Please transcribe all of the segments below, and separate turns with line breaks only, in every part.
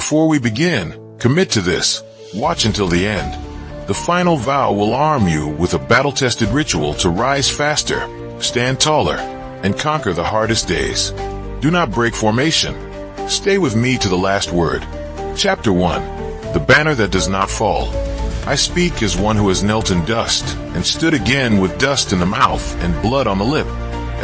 Before we begin, commit to this. Watch until the end. The final vow will arm you with a battle-tested ritual to rise faster, stand taller, and conquer the hardest days. Do not break formation. Stay with me to the last word. Chapter 1. The Banner That Does Not Fall. I speak as one who has knelt in dust, and stood again with dust in the mouth and blood on the lip,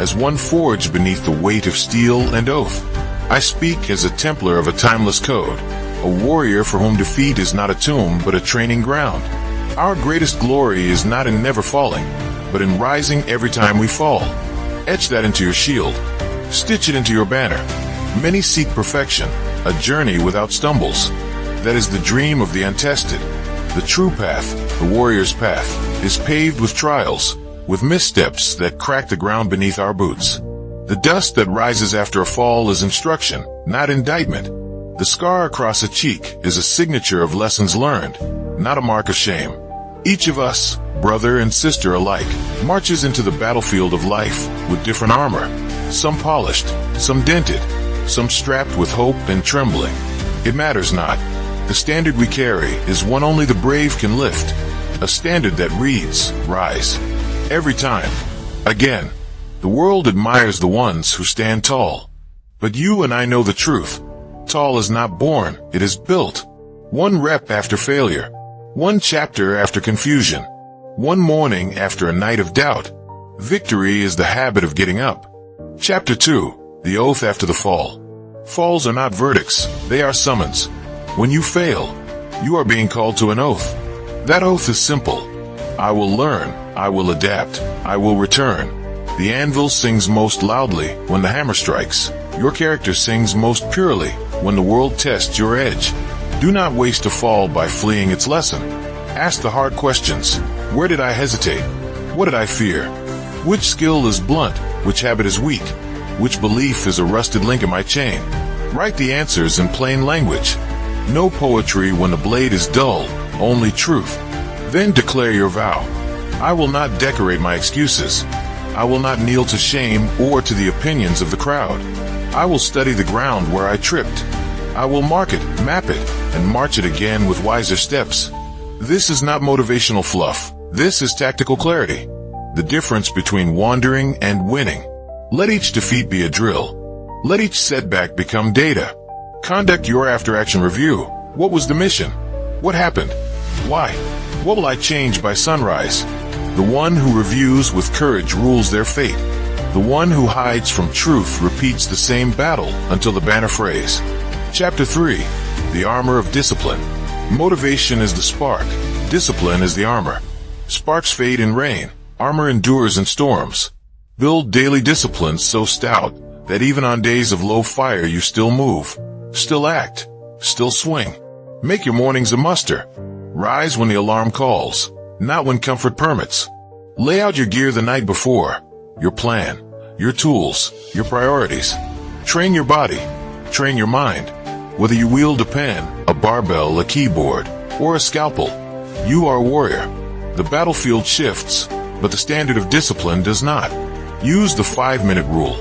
as one forged beneath the weight of steel and oath. I speak as a Templar of a timeless code, a warrior for whom defeat is not a tomb but a training ground. Our greatest glory is not in never falling, but in rising every time we fall. Etch that into your shield. Stitch it into your banner. Many seek perfection, a journey without stumbles. That is the dream of the untested. The true path, the warrior's path, is paved with trials, with missteps that crack the ground beneath our boots. The dust that rises after a fall is instruction, not indictment. The scar across a cheek is a signature of lessons learned, not a mark of shame. Each of us, brother and sister alike, marches into the battlefield of life with different armor, some polished, some dented, some strapped with hope and trembling. It matters not. The standard we carry is one only the brave can lift, a standard that reads, rise. Every time. Again. The world admires the ones who stand tall. But you and I know the truth. Tall is not born, it is built. One rep after failure. One chapter after confusion. One morning after a night of doubt. Victory is the habit of getting up. Chapter 2. The Oath After the Fall. Falls are not verdicts, they are summons. When you fail, you are being called to an oath. That oath is simple. I will learn, I will adapt, I will return. The anvil sings most loudly when the hammer strikes. Your character sings most purely when the world tests your edge. Do not waste a fall by fleeing its lesson. Ask the hard questions. Where did I hesitate? What did I fear? Which skill is blunt? Which habit is weak? Which belief is a rusted link in my chain? Write the answers in plain language. No poetry when the blade is dull, only truth. Then declare your vow. I will not decorate my excuses. I will not kneel to shame or to the opinions of the crowd. I will study the ground where I tripped. I will mark it, map it, and march it again with wiser steps. This is not motivational fluff. This is tactical clarity. The difference between wandering and winning. Let each defeat be a drill. Let each setback become data. Conduct your after-action review. What was the mission? What happened? Why? What will I change by sunrise? The one who reviews with courage rules their fate. The one who hides from truth repeats the same battle until the banner frays. Chapter 3. The Armor of Discipline. Motivation is the spark. Discipline is the armor. Sparks fade in rain. Armor endures in storms. Build daily disciplines so stout that even on days of low fire you still move, still act, still swing. Make your mornings a muster. Rise when the alarm calls, not when comfort permits. Lay out your gear the night before, your plan, your tools, your priorities. Train your body, train your mind. Whether you wield a pen, a barbell, a keyboard, or a scalpel, you are a warrior. The battlefield shifts, but the standard of discipline does not. Use the 5-minute rule.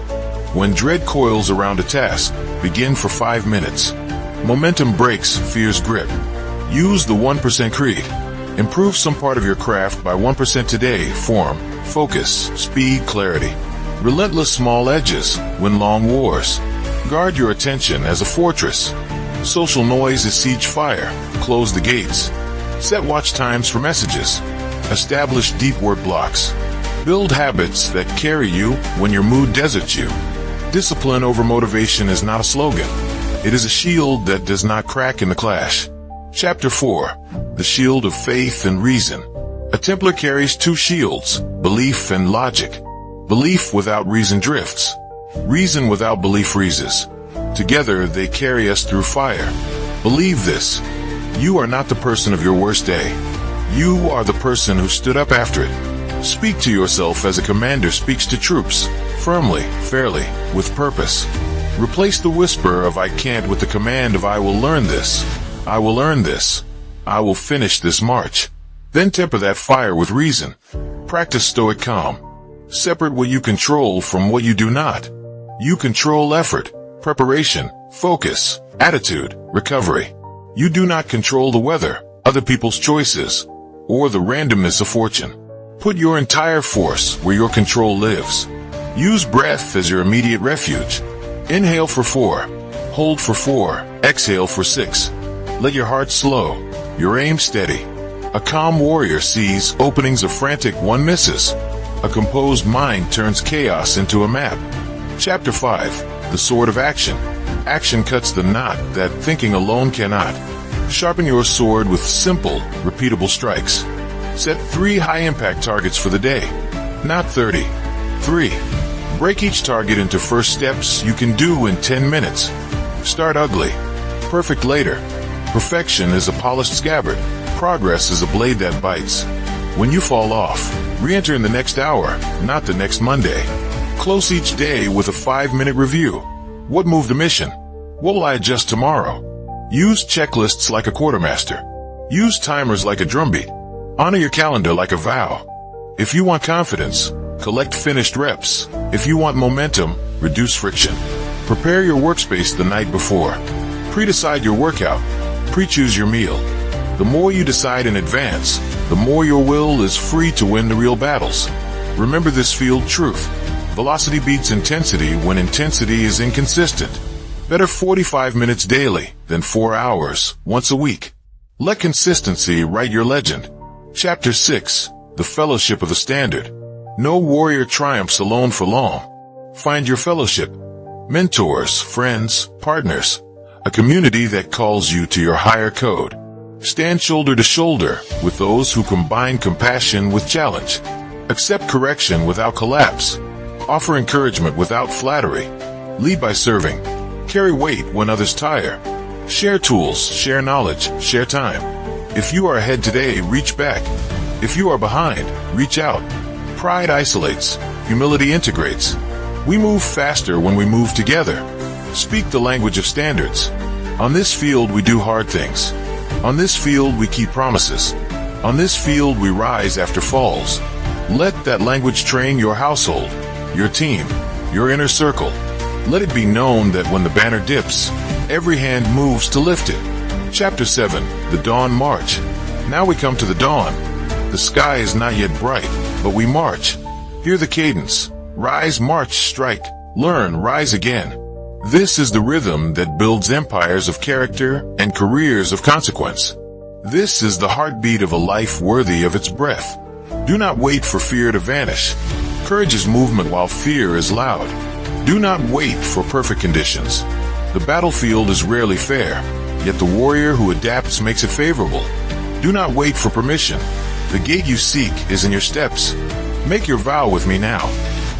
When dread coils around a task, begin for 5 minutes. Momentum breaks fear's grip. Use the 1% creed. Improve some part of your craft by 1% today. Form, focus, speed, clarity. Relentless small edges win long wars. Guard your attention as a fortress. Social noise is siege fire. Close the gates. Set watch times for messages. Establish deep word blocks. Build habits that carry you when your mood deserts you. Discipline over motivation is not a slogan. It is a shield that does not crack in the clash. Chapter 4. The Shield of Faith and Reason. A Templar carries two shields, belief and logic. Belief without reason drifts. Reason without belief freezes. Together they carry us through fire. Believe this. You are not the person of your worst day. You are the person who stood up after it. Speak to yourself as a commander speaks to troops, firmly, fairly, with purpose. Replace the whisper of I can't with the command of I will learn this. I will earn this. I will finish this march. Then temper that fire with reason. Practice stoic calm. Separate what you control from what you do not. You control effort, preparation, Focus, attitude, recovery. You do not control the weather, other people's choices, or the randomness of fortune. Put your entire force where your control lives. Use breath as your immediate refuge. Inhale for 4, hold for 4, exhale for 6. Let your heart slow, your aim steady. A calm warrior sees openings a frantic one misses. A composed mind turns chaos into a map. Chapter 5, The Sword of Action. Action cuts the knot that thinking alone cannot. Sharpen your sword with simple, repeatable strikes. Set 3 high-impact targets for the day, not 30. 3. Break each target into first steps you can do in 10 minutes. Start ugly. Perfect later. Perfection is a polished scabbard. Progress is a blade that bites. When you fall off, re-enter in the next hour, not the next Monday. Close each day with a 5-minute review. What moved the mission? What will I adjust tomorrow? Use checklists like a quartermaster. Use timers like a drumbeat. Honor your calendar like a vow. If you want confidence, collect finished reps. If you want momentum, reduce friction. Prepare your workspace the night before. Pre-decide your workout. Pre-choose your meal. The more you decide in advance, the more your will is free to win the real battles. Remember this field truth. Velocity beats intensity when intensity is inconsistent. Better 45 minutes daily than 4 hours once a week. Let consistency write your legend. Chapter 6, The Fellowship of the Standard. No warrior triumphs alone for long. Find your fellowship. Mentors, friends, partners. A community that calls you to your higher code. Stand shoulder to shoulder with those who combine compassion with challenge. Accept correction without collapse. Offer encouragement without flattery. Lead by serving. Carry weight when others tire. Share tools, share knowledge, share time. If you are ahead today, reach back. If you are behind, reach out. Pride isolates. Humility integrates. We move faster when we move together. Speak the language of standards. On this field, we do hard things. On this field, we keep promises. On this field, we rise after falls. Let that language train your household, your team, your inner circle. Let it be known that when the banner dips, every hand moves to lift it. Chapter 7, The Dawn March. Now we come to the dawn. The sky is not yet bright, but we march. Hear the cadence. Rise, march, strike. Learn, rise again. This is the rhythm that builds empires of character and careers of consequence. This is the heartbeat of a life worthy of its breath. Do not wait for fear to vanish. Courage is movement while fear is loud. Do not wait for perfect conditions. The battlefield is rarely fair, yet the warrior who adapts makes it favorable. Do not wait for permission. The gate you seek is in your steps. Make your vow with me now.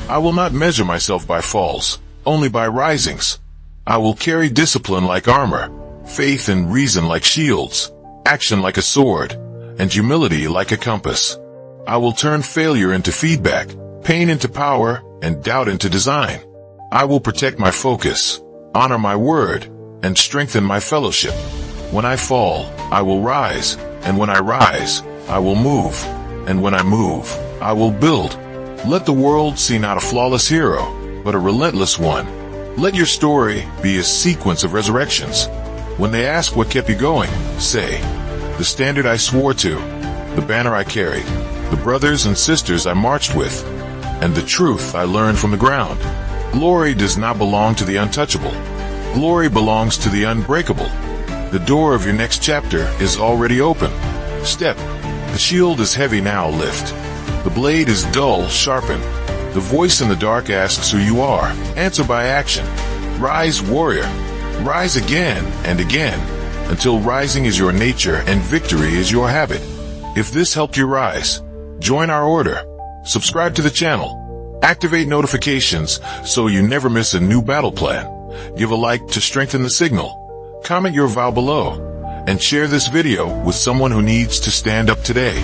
I will not measure myself by falls, only by risings. I will carry discipline like armor, faith and reason like shields, action like a sword, and humility like a compass. I will turn failure into feedback, pain into power, and doubt into design. I will protect my focus, honor my word, and strengthen my fellowship. When I fall, I will rise, and when I rise, I will move, and when I move, I will build. Let the world see not a flawless hero, but a relentless one. Let your story be a sequence of resurrections. When they ask what kept you going, say, the standard I swore to, the banner I carried, the brothers and sisters I marched with, and the truth I learned from the ground. Glory does not belong to the untouchable. Glory belongs to the unbreakable. The door of your next chapter is already open. Step. The shield is heavy now, lift. The blade is dull, sharpen. The voice in the dark asks who you are. Answer by action. Rise, warrior. Rise again and again, until rising is your nature and victory is your habit. If this helped you rise, join our order. Subscribe to the channel. Activate notifications so you never miss a new battle plan. Give a like to strengthen the signal. Comment your vow below, and share this video with someone who needs to stand up today.